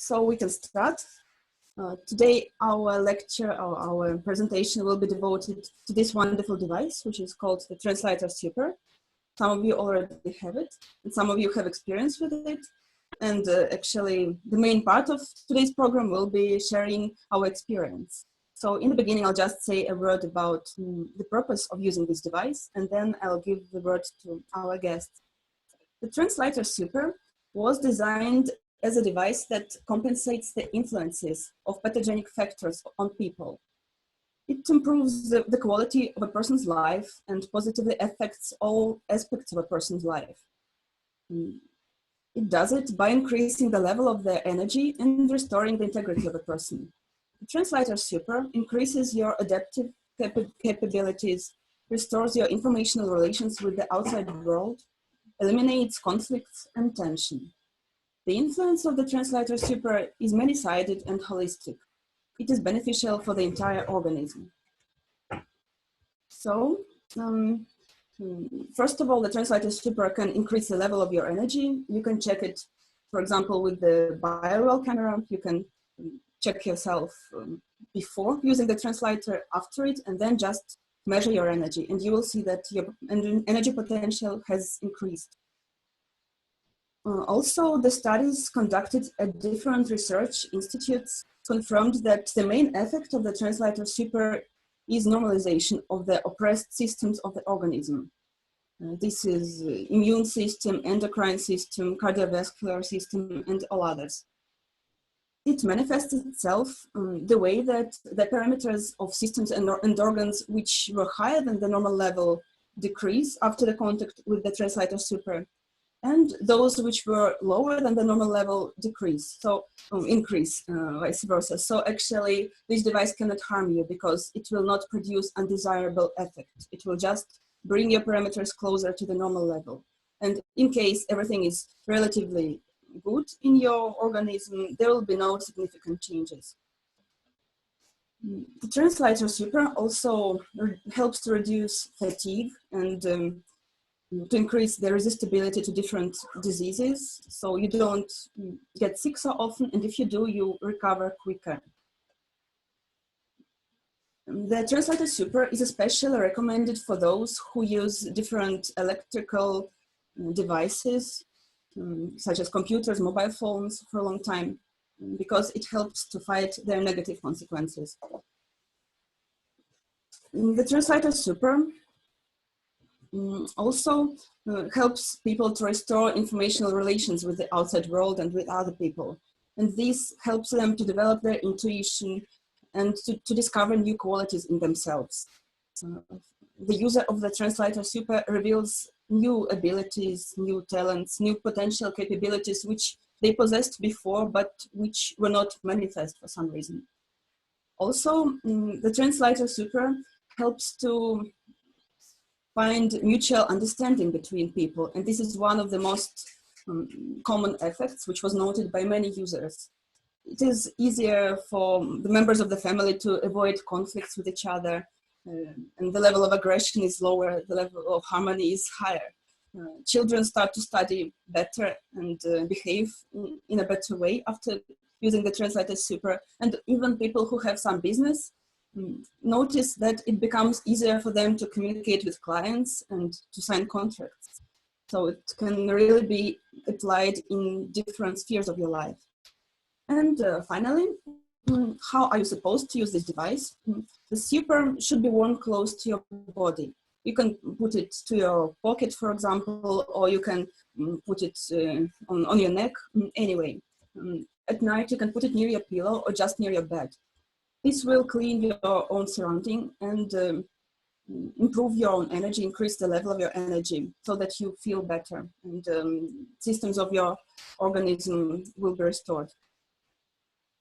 so we can start. Today, our lecture or our presentation will be devoted to this wonderful device, which is called the Translighters Super. Some of you already have it, and some of you have experience with it. And actually, the main part of today's program will be sharing our experience. So in the beginning, I'll just say a word about the purpose of using this device, and then I'll give the word to our guests. The Translighters Super was designed as a device that compensates the influences of pathogenic factors on people. It improves the quality of a person's life and positively affects all aspects of a person's life. It does it by increasing the level of their energy and restoring the integrity of a person. The Translighters Super increases your adaptive capabilities, restores your informational relations with the outside world, eliminates conflicts and tension. The influence of the Translighters Super is many-sided and holistic. It is beneficial for the entire organism. So, first of all, the Translighters Super can increase the level of your energy. You can check it, for example, with the Bio camera. You can check yourself before using the translator, after it, and then just measure your energy. And you will see that your energy potential has increased. Also, the studies conducted at different research institutes confirmed that the main effect of the Translighters Super is normalization of the oppressed systems of the organism. This is immune system, endocrine system, cardiovascular system, and all others. It manifests itself the way that the parameters of systems and organs which were higher than the normal level decrease after the contact with the Translighters Super, and those which were lower than the normal level decrease, so increase, vice versa. So actually, this device cannot harm you because it will not produce undesirable effect. It will just bring your parameters closer to the normal level. And in case everything is relatively good in your organism, there will be no significant changes. The Translighters Super also helps to reduce fatigue and to increase the resistibility to different diseases, so you don't get sick so often, and if you do, you recover quicker. The Translighters Super is especially recommended for those who use different electrical devices, such as computers, mobile phones, for a long time, because it helps to fight their negative consequences. The Translighters Super also helps people to restore informational relations with the outside world and with other people. And this helps them to develop their intuition and to discover new qualities in themselves. The user of the Translighters Super reveals new abilities, new talents, new potential capabilities which they possessed before, but which were not manifest for some reason. Also, the Translighters Super helps to find mutual understanding between people. And this is one of the most common effects, which was noted by many users. It is easier for the members of the family to avoid conflicts with each other, and the level of aggression is lower, the level of harmony is higher. Children start to study better and behave in a better way after using the Translighters Super. And even people who have some business notice that it becomes easier for them to communicate with clients and to sign contracts. So it can really be applied in different spheres of your life. And finally, how are you supposed to use this device? The Super should be worn close to your body. You can put it to your pocket, for example, or you can put it on your neck, anyway. At night, you can put it near your pillow or just near your bed. This will clean your own surrounding and improve your own energy, increase the level of your energy so that you feel better and systems of your organism will be restored.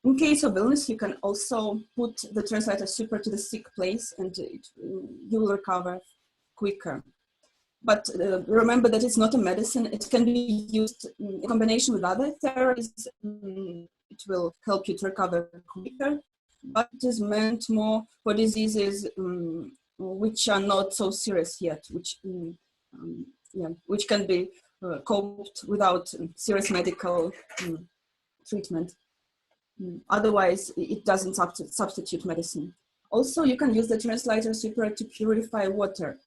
In case of illness, you can also put the Translighters Super to the sick place and you will recover quicker. But remember that it's not a medicine. It can be used in combination with other therapies. It will help you to recover quicker, but it is meant more for diseases which are not so serious yet, which can be coped without serious medical treatment. Otherwise, it doesn't substitute medicine. Also, you can use the Translighters Super to purify water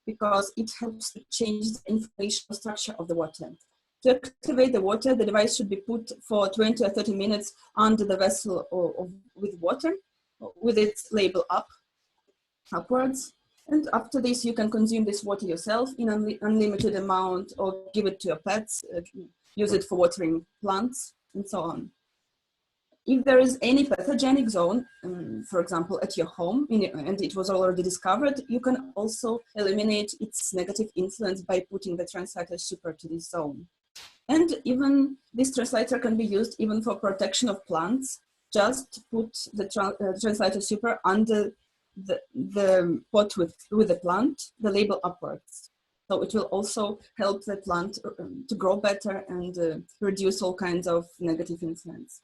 because it helps to change the informational structure of the water. To activate the water, the device should be put for 20 or 30 minutes under the vessel with water, with its label upwards. And after this, you can consume this water yourself in an unlimited amount or give it to your pets, use it for watering plants, and so on. If there is any pathogenic zone, for example, at your home, and it was already discovered, you can also eliminate its negative influence by putting the Translighters Super to this zone. And even this translator can be used even for protection of plants. Just put the Translighters Super under the pot with the plant, the label upwards. So it will also help the plant to grow better and reduce all kinds of negative influence.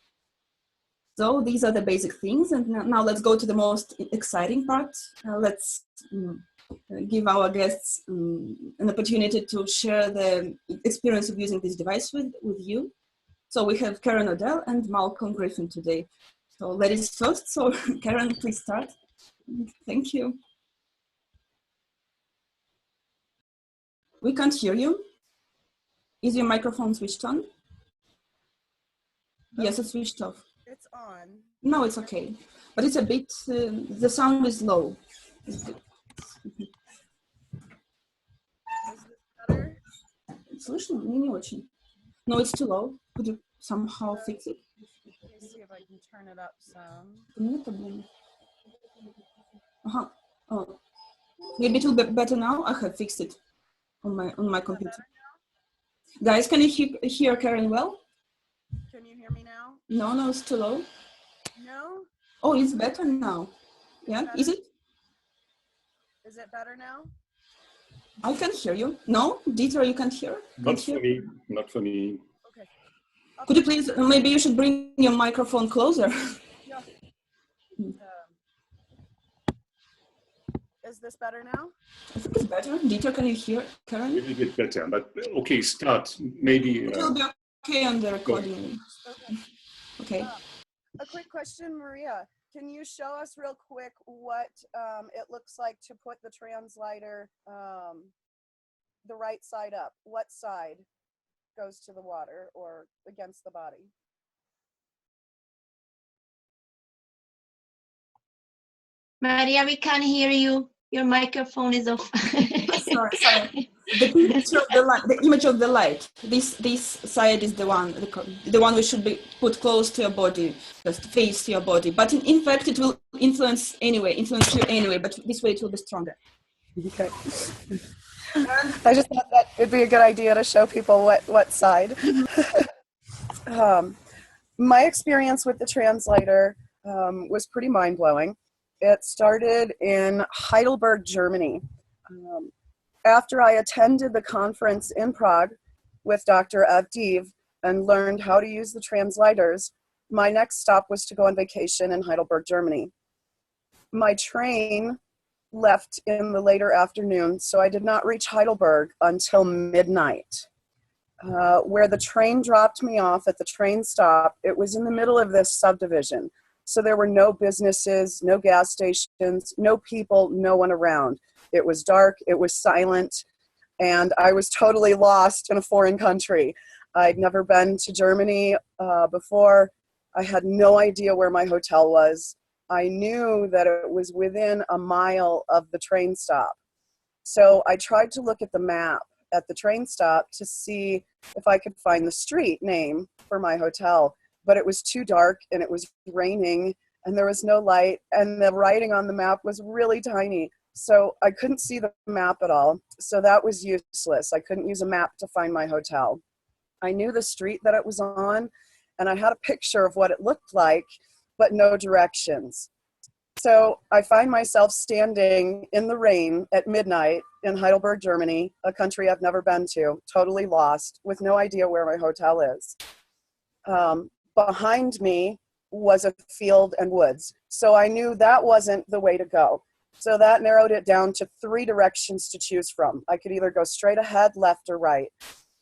So these are the basic things, and now let's go to the most exciting part. Let's give our guests an opportunity to share the experience of using this device with you. So we have Karen Odell and Malcolm Griffin today. So ladies first, so Karen, please start. Thank you. We can't hear you. Is your microphone switched on? Yes, it's switched off. It's on. No, it's okay. But it's a bit, the sound is low. Is this better? No, it's too low. Could you somehow fix it? Let me see if I can turn it up some. Oh, maybe it will be better now. I have fixed it on my computer. Guys, can you hear Karen well? Can you hear me now? No, it's too low. No? Oh, it's better now. Yeah, is it? Is it better now? I can hear you. No, Dieter, you can't hear? Not for me. Not for me. Okay. Could you please, maybe you should bring your microphone closer. Yeah. Is this better now? I think it's better. Dieter, can you hear Karen? A little bit better, but okay, start. Maybe. It will be okay on the recording. Okay. A quick question, Maria. Can you show us real quick what it looks like to put the Translighter the right side up? What side goes to the water or against the body? Maria, we can't hear you. Your microphone is off. Sorry. The image of the light. This side is the one which should be put close to your body, just face your body. But in fact, it will influence you anyway. But this way, it will be stronger. Okay. I just thought that it'd be a good idea to show people what side. My experience with the Translighter was pretty mind-blowing. It started in Heidelberg, Germany. After I attended the conference in Prague with Dr. Avdiv and learned how to use the Translighters, my next stop was to go on vacation in Heidelberg, Germany. My train left in the later afternoon, so I did not reach Heidelberg until midnight. Where the train dropped me off at the train stop, it was in the middle of this subdivision. So there were no businesses, no gas stations, no people, no one around. It was dark, it was silent, and I was totally lost in a foreign country. I'd never been to Germany before. I had no idea where my hotel was. I knew that it was within a mile of the train stop. So I tried to look at the map at the train stop to see if I could find the street name for my hotel. But it was too dark and it was raining and there was no light and the writing on the map was really tiny. So I couldn't see the map at all. So that was useless. I couldn't use a map to find my hotel. I knew the street that it was on and I had a picture of what it looked like, but no directions. So I find myself standing in the rain at midnight in Heidelberg, Germany, a country I've never been to, totally lost, with no idea where my hotel is. Behind me was a field and woods. So I knew that wasn't the way to go. So that narrowed it down to 3 directions to choose from. I could either go straight ahead, left, or right.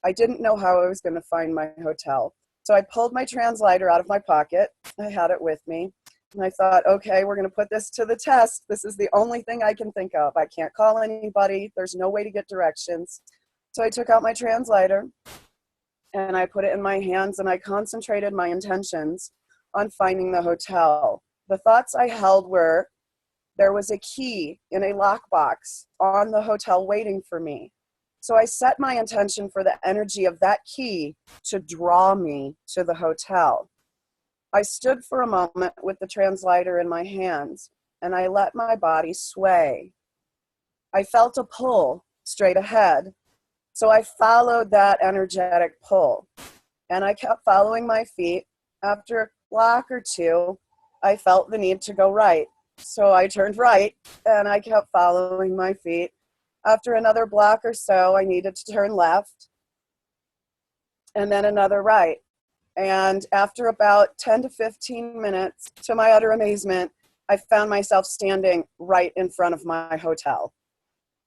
I didn't know how I was going to find my hotel. So I pulled my translator out of my pocket. I had it with me. And I thought, okay, we're going to put this to the test. This is the only thing I can think of. I can't call anybody. There's no way to get directions. So I took out my translator and I put it in my hands and I concentrated my intentions on finding the hotel. The thoughts I held were, there was a key in a lockbox on the hotel waiting for me. So I set my intention for the energy of that key to draw me to the hotel. I stood for a moment with the translator in my hands and I let my body sway. I felt a pull straight ahead. So I followed that energetic pull and I kept following my feet. After a block or two, I felt the need to go right. So I turned right and I kept following my feet. After another block or so, I needed to turn left and then another right. And after about 10 to 15 minutes, to my utter amazement, I found myself standing right in front of my hotel.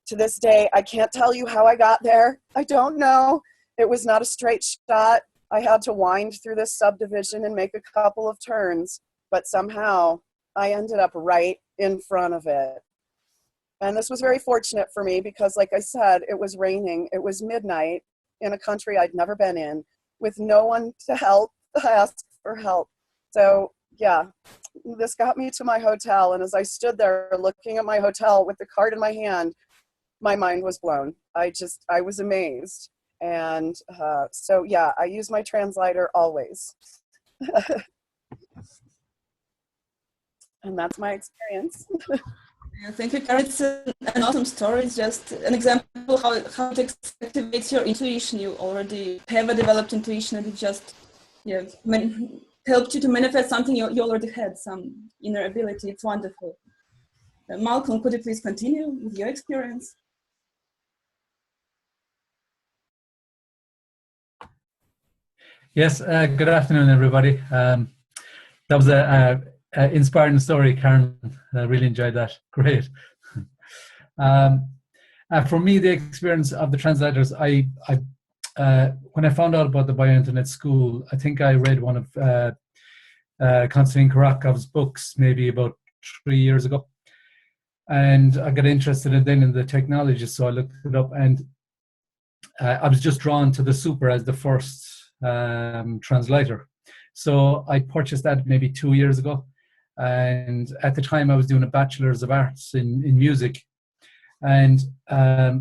To this day, I can't tell you how I got there. I don't know. It was not a straight shot. I had to wind through this subdivision and make a couple of turns, but somehow I ended up right in front of it. And this was very fortunate for me because, like I said, it was raining. It was midnight in a country I'd never been in, with no one to help, ask for help. So yeah, this got me to my hotel. And as I stood there looking at my hotel with the card in my hand, my mind was blown. I was amazed. And so yeah, I use my translator always. And that's my experience. Yeah, thank you, Karen. It's an awesome story. It's just an example how it activates your intuition. You already have a developed intuition, and it just helped you to manifest something you already had, some inner ability. It's wonderful. Malcolm, could you please continue with your experience? Yes, good afternoon, everybody. That was a inspiring story, Karen. I really enjoyed that. Great. For me, the experience of the translators, when I found out about the Bio-Internet School, I think I read one of Konstantin Karakov's books maybe about 3 years ago. And I got interested in the technology, so I looked it up, and I was just drawn to the Super as the first translator. So I purchased that maybe 2 years ago. And at the time I was doing a Bachelor's of Arts in music. And I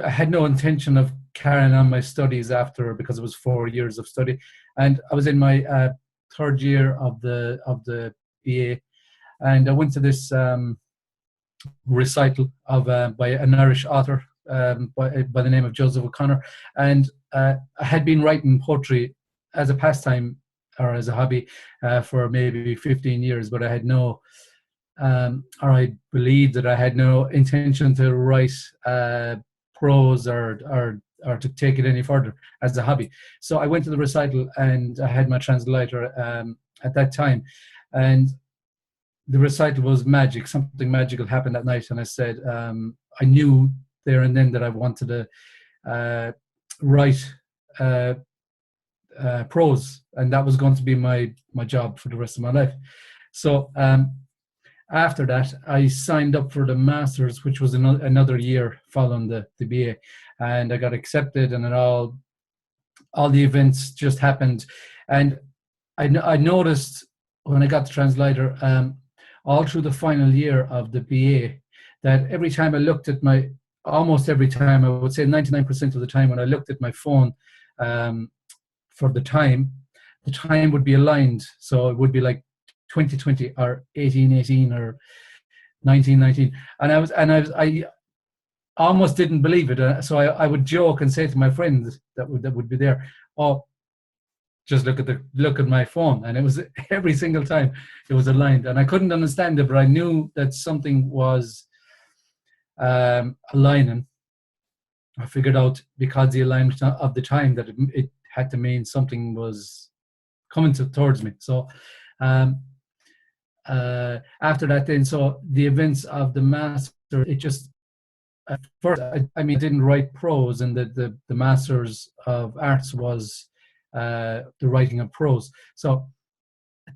had no intention of carrying on my studies after, because it was 4 years of study. And I was in my third year of the BA. And I went to this recital of by an Irish author by the name of Joseph O'Connor. And I had been writing poetry as a pastime or as a hobby for maybe 15 years, but I had no, or I believed that I had no intention to write prose or to take it any further as a hobby. So I went to the recital and I had my translator at that time. And the recital was magic. Something magical happened that night. And I said, I knew there and then that I wanted to write prose, and that was going to be my job for the rest of my life. So after that, I signed up for the Masters, which was another year following the BA, and I got accepted, and all the events just happened. And I noticed when I got the translator, all through the final year of the BA, that every time I looked at almost every time, I would say 99% of the time when I looked at my phone for the time would be aligned. So it would be like 2020 or 1818 or 1919. And I almost didn't believe it. So I would joke and say to my friends that would be there, oh, just look at my phone. And it was every single time it was aligned. And I couldn't understand it, but I knew that something was aligning. I figured out, because the alignment of the time, that it had to mean something was coming towards me. So after that then, so the events of the Master, it just, at first, I didn't write prose, and the Masters of Arts was the writing of prose. So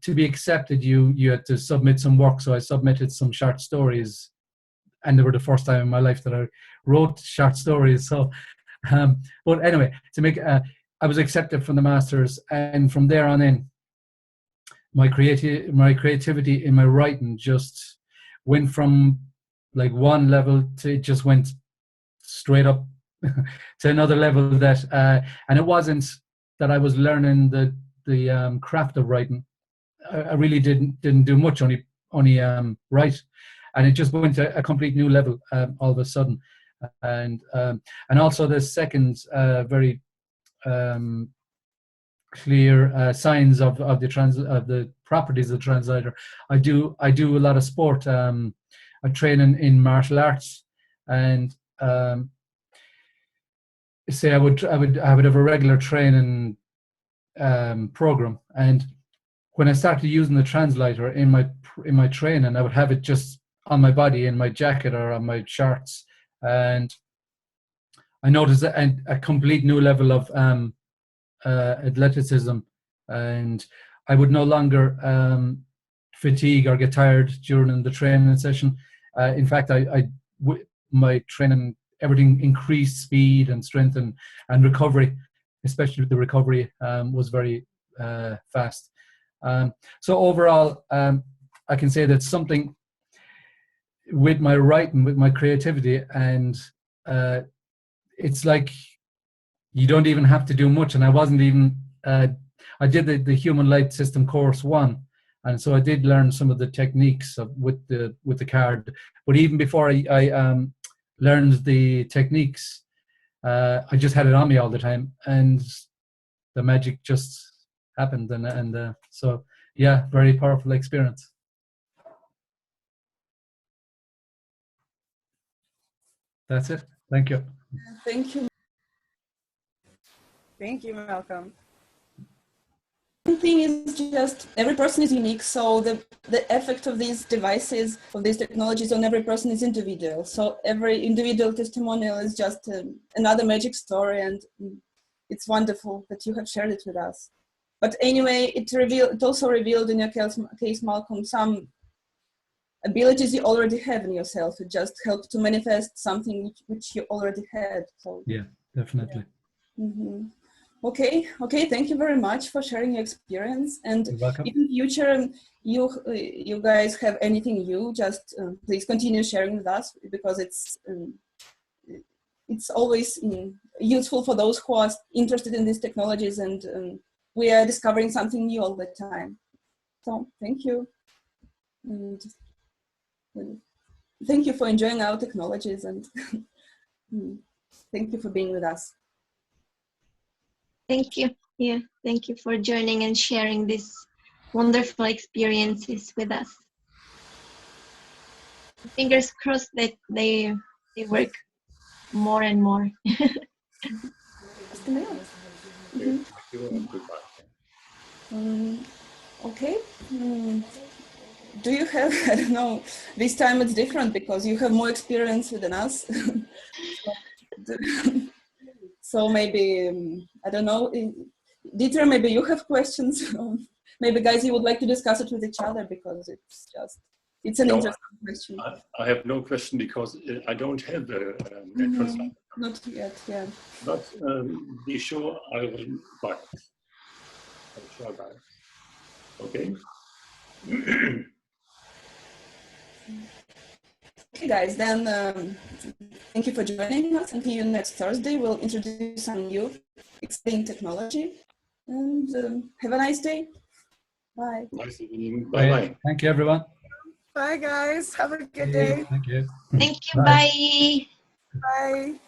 to be accepted, you had to submit some work. So I submitted some short stories, and they were the first time in my life that I wrote short stories. So, but anyway, I was accepted from the masters, and from there on in, my creativity in my writing just went from like one level to it just went straight up to another level. That and it wasn't that I was learning the craft of writing. I really didn't do much, only write, and it just went to a complete new level all of a sudden. And also the second very clear signs of the properties of the translator. I do a lot of sport. I train in martial arts, and say I would have a regular training program, and when I started using the translator in my training, I would have it just on my body, in my jacket or on my shorts, and I noticed a complete new level of athleticism, and I would no longer fatigue or get tired during the training session. In fact, my training, everything increased speed and strength and recovery, especially the recovery was very fast. So overall, I can say that something with my writing, with my creativity, and it's like you don't even have to do much. And I wasn't even, I did the Human Light System course 1, and so I did learn some of the techniques with the card. But even before I learned the techniques, I just had it on me all the time, and the magic just happened. And so yeah, very powerful experience. That's it. Thank you. Thank you. Thank you, Malcolm. One thing is just every person is unique, so the effect of these devices, of these technologies on every person is individual. So every individual testimonial is just another magic story, and it's wonderful that you have shared it with us. But anyway, it also revealed in your case, Malcolm, some abilities you already have in yourself. It just helped to manifest something which you already had. So yeah, definitely. Yeah. Mm-hmm. Okay, thank you very much for sharing your experience. And You're welcome. if in future you guys have anything new, just please continue sharing with us, because it's always useful for those who are interested in these technologies, and we are discovering something new all the time. So thank you. And thank you for enjoying our technologies, and thank you for being with us. Thank you. Yeah, thank you for joining and sharing these wonderful experiences with us. Fingers crossed that they work more and more. Mm-hmm. Okay. Do you have, I don't know, this time it's different because you have more experience than us. So maybe, I don't know, Dieter, maybe you have questions. Maybe guys, you would like to discuss it with each other, because it's an interesting question. I have no question because I don't have the translator. Not yet, yeah. But be sure I will buy it. I'm sure about it. Okay. Okay, guys, then thank you for joining us. And see you next Thursday. We'll introduce some new exciting technology. And have a nice day. Bye. Nice evening. Bye-bye. Thank you, everyone. Bye, guys. Have a good day. Thank you. Thank you. Bye. Bye.